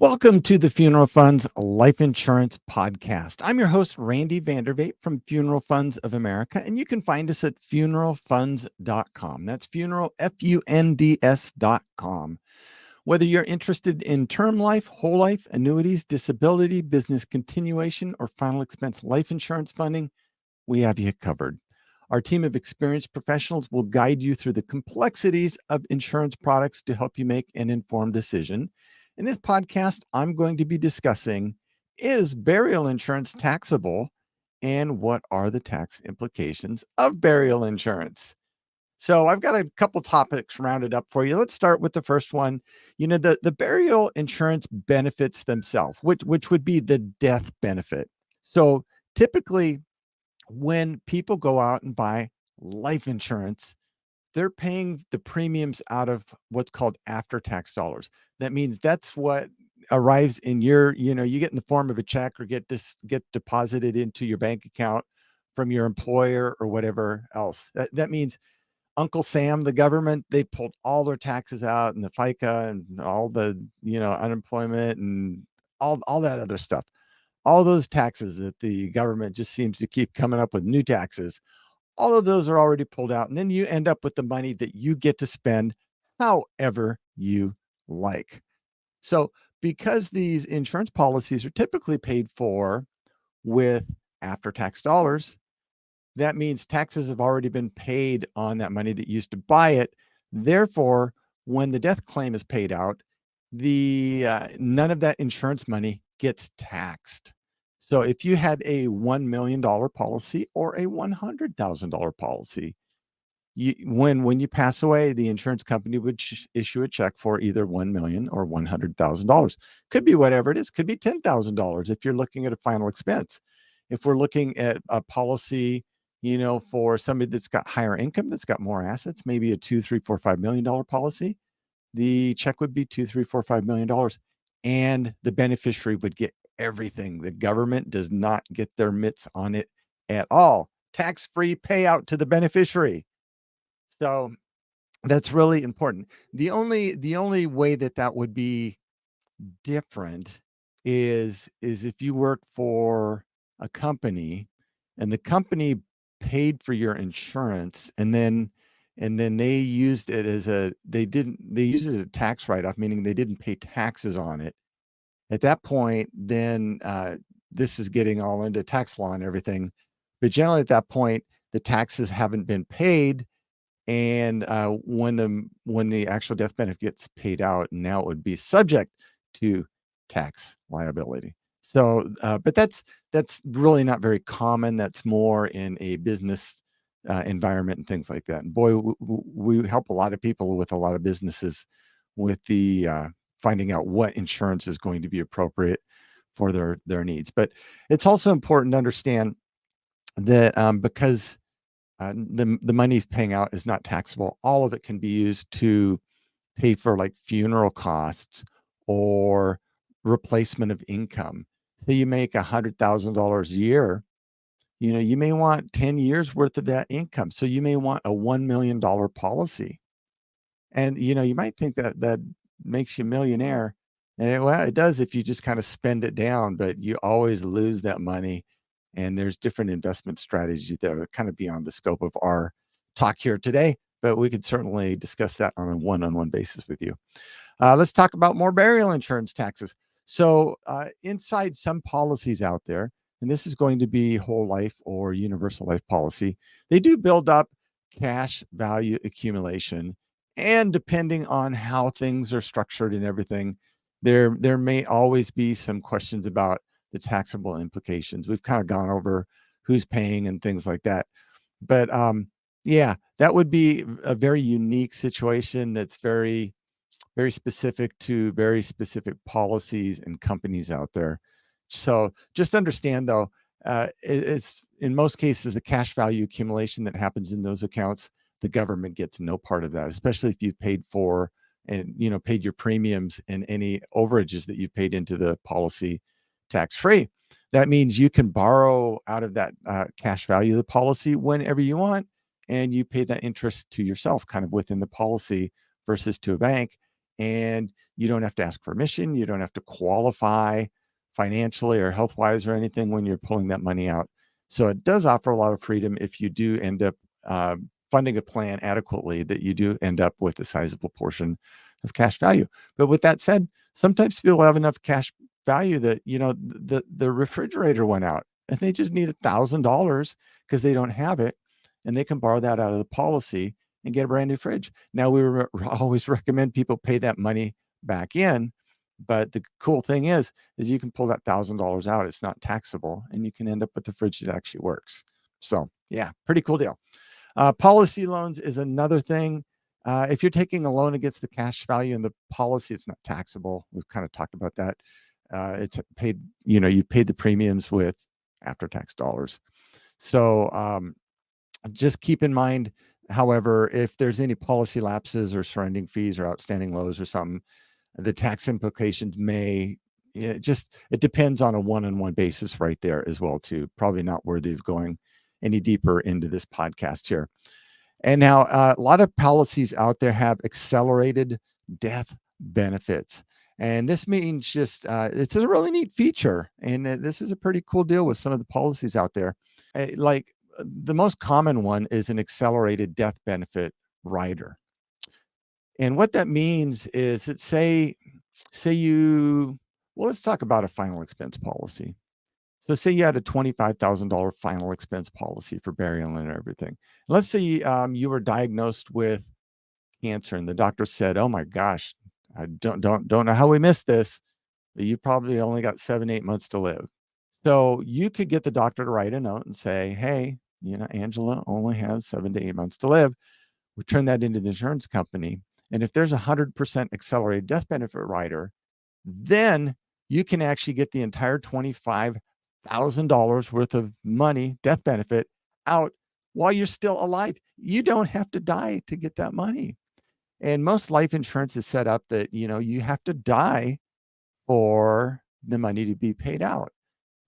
Welcome to the Funeral Funds Life Insurance Podcast. I'm your host, Randy Vandervaet from Funeral Funds of America, and you can find us at funeralfunds.com. That's funeral, Funds.com. Whether you're interested in term life, whole life, annuities, disability, business continuation, or final expense life insurance funding, we have you covered. Our team of experienced professionals will guide you through the complexities of insurance products to help you make an informed decision. In this podcast, I'm going to be discussing, is burial insurance taxable, and what are the tax implications of burial insurance? So I've got a couple topics rounded up for you. Let's start with the first one. The burial insurance benefits themselves, which would be the death benefit. So typically, when people go out and buy life insurance, they're paying the premiums out of what's called after tax dollars. That means that's what arrives in your, you get in the form of a check or get deposited into your bank account from your employer or whatever else. That means Uncle Sam, the government, they pulled all their taxes out and the FICA and all the, unemployment and all that other stuff. All those taxes that the government just seems to keep coming up with new taxes, all of those are already pulled out. And then you end up with the money that you get to spend however you like. So, because these insurance policies are typically paid for with after tax dollars, that means taxes have already been paid on that money that used to buy it. Therefore, when the death claim is paid out, the none of that insurance money gets taxed. So if you had a $1 million policy or a $100,000 policy, when you pass away, the insurance company would issue a check for either 1 million or $100,000. Could be whatever it is. Could be $10,000 if you're looking at a final expense. If we're looking at a policy, for somebody that's got higher income, that's got more assets, maybe a $2, $3, $4, $5 million policy, the check would be $2, $3, $4, $5 million, and the beneficiary would get everything. The government does not get their mitts on it at all. Tax-free payout to the beneficiary. So that's really important. The only way that would be different is if you work for a company and the company paid for your insurance, and then they used it as they used it as a tax write-off, meaning they didn't pay taxes on it. At that point, then this is getting all into tax law and everything. But generally at that point, the taxes haven't been paid, and when the actual death benefit gets paid out, now it would be subject to tax liability. So, but that's really not very common. That's more in a business environment and things like that. And boy, we help a lot of people with a lot of businesses with the finding out what insurance is going to be appropriate for their needs. But it's also important to understand that because the money he's paying out is not taxable, all of it can be used to pay for like funeral costs or replacement of income. Say you make $100,000 a year, you may want 10 years worth of that income. So you may want a $1 million policy. And you might think that that makes you a millionaire. And well, it does if you just kind of spend it down, but you always lose that money. And there's different investment strategies that are kind of beyond the scope of our talk here today, but we could certainly discuss that on a one-on-one basis with you. Let's talk about more burial insurance taxes. So inside some policies out there, and this is going to be whole life or universal life policy, they do build up cash value accumulation. And depending on how things are structured and everything, there may always be some questions about the taxable implications. We've kind of gone over who's paying and things like that. But yeah, that would be a very unique situation that's very specific to very specific policies and companies out there. So just understand though, it's in most cases the cash value accumulation that happens in those accounts, the government gets no part of that, especially if you've paid for and paid your premiums and any overages that you paid into the policy tax free. That means you can borrow out of that cash value of the policy whenever you want, and you pay that interest to yourself kind of within the policy versus to a bank. And You don't have to ask permission. You don't have to qualify financially or health-wise or anything when you're pulling that money out. So it does offer a lot of freedom if you do end up funding a plan adequately, that you do end up with a sizable portion of cash value. But with that said, sometimes people have enough cash value that, the refrigerator went out and they just need $1,000 because they don't have it, and they can borrow that out of the policy and get a brand new fridge. Now, we always recommend people pay that money back in, but the cool thing is you can pull that $1,000 out. It's not taxable, and you can end up with a fridge that actually works. So yeah, pretty cool deal. Policy loans is another thing. If you're taking a loan against the cash value in the policy, it's not taxable. We've kind of talked about that. It's paid, you paid the premiums with after-tax dollars. So just keep in mind, however, if there's any policy lapses or surrendering fees or outstanding lows or something, the tax implications may, it depends on a one-on-one basis right there as well too. Probably not worthy of going any deeper into this podcast here. And now a lot of policies out there have accelerated death benefits. And this means just, it's a really neat feature. And this is a pretty cool deal with some of the policies out there. Like the most common one is an accelerated death benefit rider. And what that means is that let's talk about a final expense policy. So say you had a $25,000 final expense policy for burial and everything. Let's say you were diagnosed with cancer and the doctor said, "Oh my gosh, I don't know how we missed this, but you probably only got 7-8 months to live." So you could get the doctor to write a note and say, "Hey, Angela only has 7 to 8 months to live." We turn that into the insurance company. And if there's 100% accelerated death benefit rider, then you can actually get the entire $25,000 worth of money, death benefit, out while you're still alive. You don't have to die to get that money. And most life insurance is set up that, you have to die for the money to be paid out.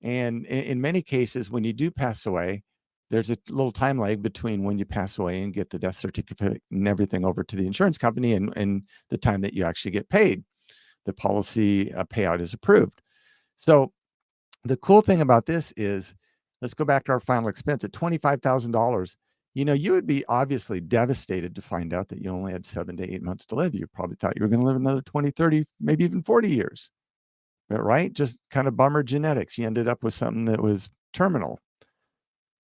And in many cases, when you do pass away, there's a little time lag between when you pass away and get the death certificate and everything over to the insurance company and the time that you actually get paid. The policy payout is approved. So the cool thing about this is, let's go back to our final expense at $25,000. You would be obviously devastated to find out that you only had 7 to 8 months to live. You probably thought you were going to live another 20, 30, maybe even 40 years. But right? Just kind of bummer genetics. You ended up with something that was terminal.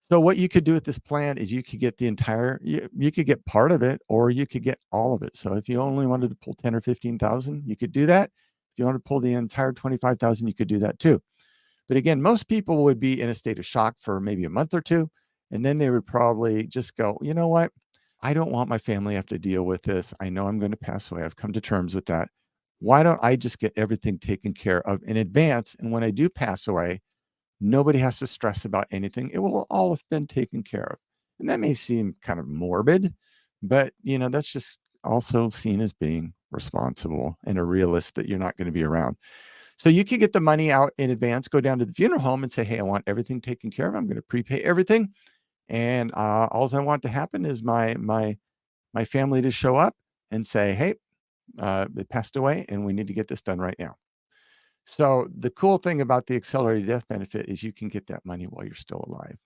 So what you could do with this plan is you could get the entire, you could get part of it, or you could get all of it. So if you only wanted to pull 10 or 15,000, you could do that. If you want to pull the entire 25,000, you could do that too. But again, most people would be in a state of shock for maybe a month or two, and then they would probably just go, "You know what? I don't want my family to have to deal with this. I know I'm going to pass away. I've come to terms with that. Why don't I just get everything taken care of in advance? And when I do pass away, nobody has to stress about anything. It will all have been taken care of." And that may seem kind of morbid, but that's just also seen as being responsible and a realist that you're not going to be around. So you can get the money out in advance, go down to the funeral home and say, "Hey, I want everything taken care of. I'm going to prepay everything. And all I want to happen is my family to show up and say, 'Hey, they passed away and we need to get this done right now.'" So the cool thing about the accelerated death benefit is you can get that money while you're still alive.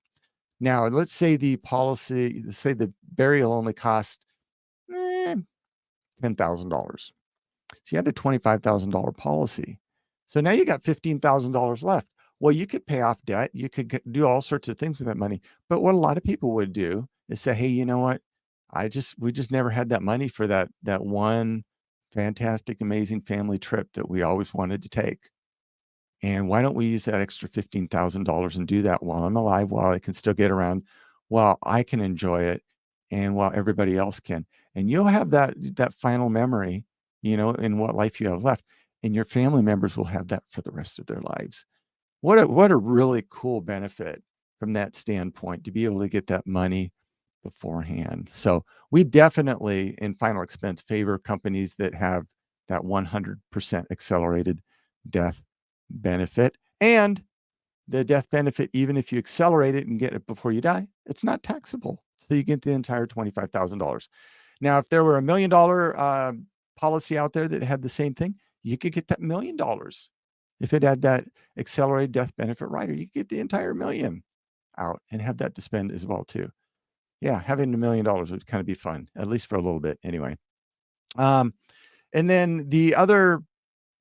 Now, let's say the burial only cost $10,000. So you had a $25,000 policy. So now you got $15,000 left. Well, you could pay off debt. You could do all sorts of things with that money. But what a lot of people would do is say, "Hey, you know what? We just never had that money for that one fantastic, amazing family trip that we always wanted to take. And why don't we use that extra $15,000 and do that while I'm alive, while I can still get around, while I can enjoy it, and while everybody else can." And you'll have that final memory, in what life you have left, and your family members will have that for the rest of their lives. What a really cool benefit from that standpoint, to be able to get that money beforehand. So we definitely, in final expense, favor companies that have that 100% accelerated death benefit. And the death benefit, even if you accelerate it and get it before you die, it's not taxable. So you get the entire $25,000. Now, if there were $1 million policy out there that had the same thing, you could get that $1 million. If it had that accelerated death benefit rider, you could get the entire million out and have that to spend as well too. Yeah, having $1 million would kind of be fun, at least for a little bit anyway. And then the other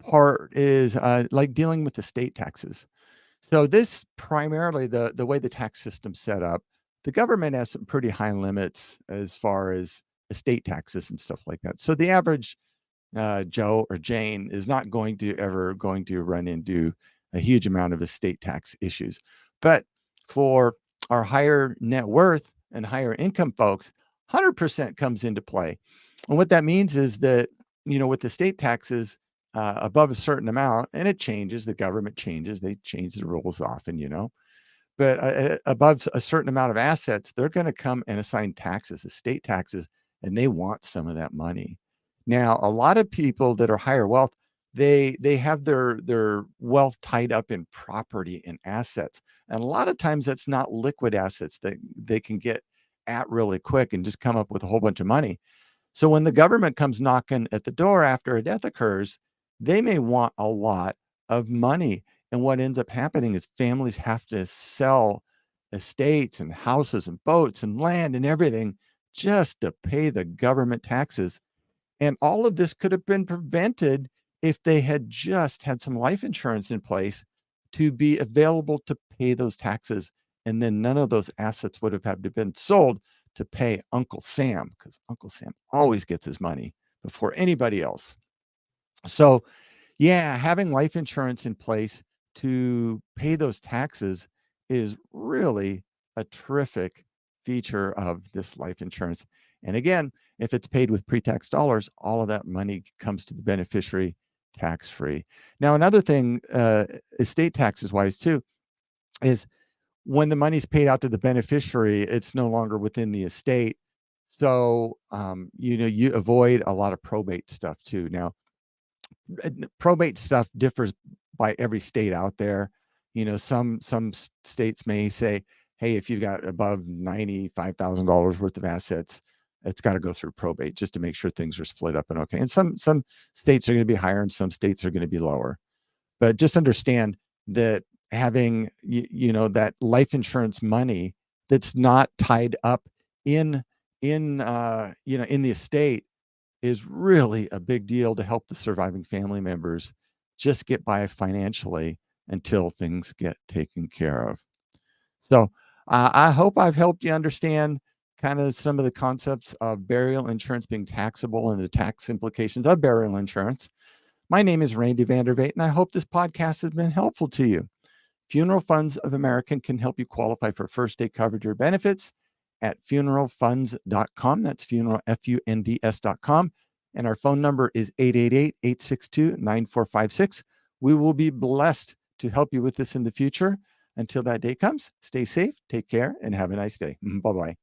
part is like dealing with the state taxes. So this primarily the way the tax system's set up, the government has some pretty high limits as far as estate taxes and stuff like that. So the average Joe or Jane is not going to run into a huge amount of estate tax issues. But for our higher net worth and higher income folks, 100% comes into play. And what that means is that, with the state taxes above a certain amount, and it changes, the government changes, they change the rules often. But above a certain amount of assets, they're going to come and assign taxes, estate taxes, and they want some of that money. Now, a lot of people that are higher wealth, they have their wealth tied up in property and assets, and a lot of times that's not liquid assets that they can get at really quick and just come up with a whole bunch of money. So when the government comes knocking at the door after a death occurs, they may want a lot of money. And what ends up happening is families have to sell estates and houses and boats and land and everything just to pay the government taxes. And all of this could have been prevented if they had just had some life insurance in place to be available to pay those taxes. And then none of those assets would have had to been sold to pay Uncle Sam, because Uncle Sam always gets his money before anybody else. So, yeah, having life insurance in place to pay those taxes is really a terrific feature of this life insurance. And again, if it's paid with pre-tax dollars, all of that money comes to the beneficiary tax-free. Now, another thing, estate taxes wise too, is when the money's paid out to the beneficiary, it's no longer within the estate. So, you avoid a lot of probate stuff too. Now, probate stuff differs by every state out there. Some states may say, hey, if you've got above $95,000 worth of assets, it's got to go through probate just to make sure things are split up and okay. And some states are going to be higher and some states are going to be lower. But just understand that having that life insurance money that's not tied up in the estate is really a big deal to help the surviving family members just get by financially until things get taken care of. So I hope I've helped you understand kind of some of the concepts of burial insurance being taxable and the tax implications of burial insurance. My name is Randy Vandervate, and I hope this podcast has been helpful to you. Funeral Funds of America can help you qualify for first day coverage or benefits at funeralfunds.com. That's funeral, FUNDS.com. And our phone number is 888-862-9456. We will be blessed to help you with this in the future. Until that day comes, stay safe, take care, and have a nice day. Bye-bye.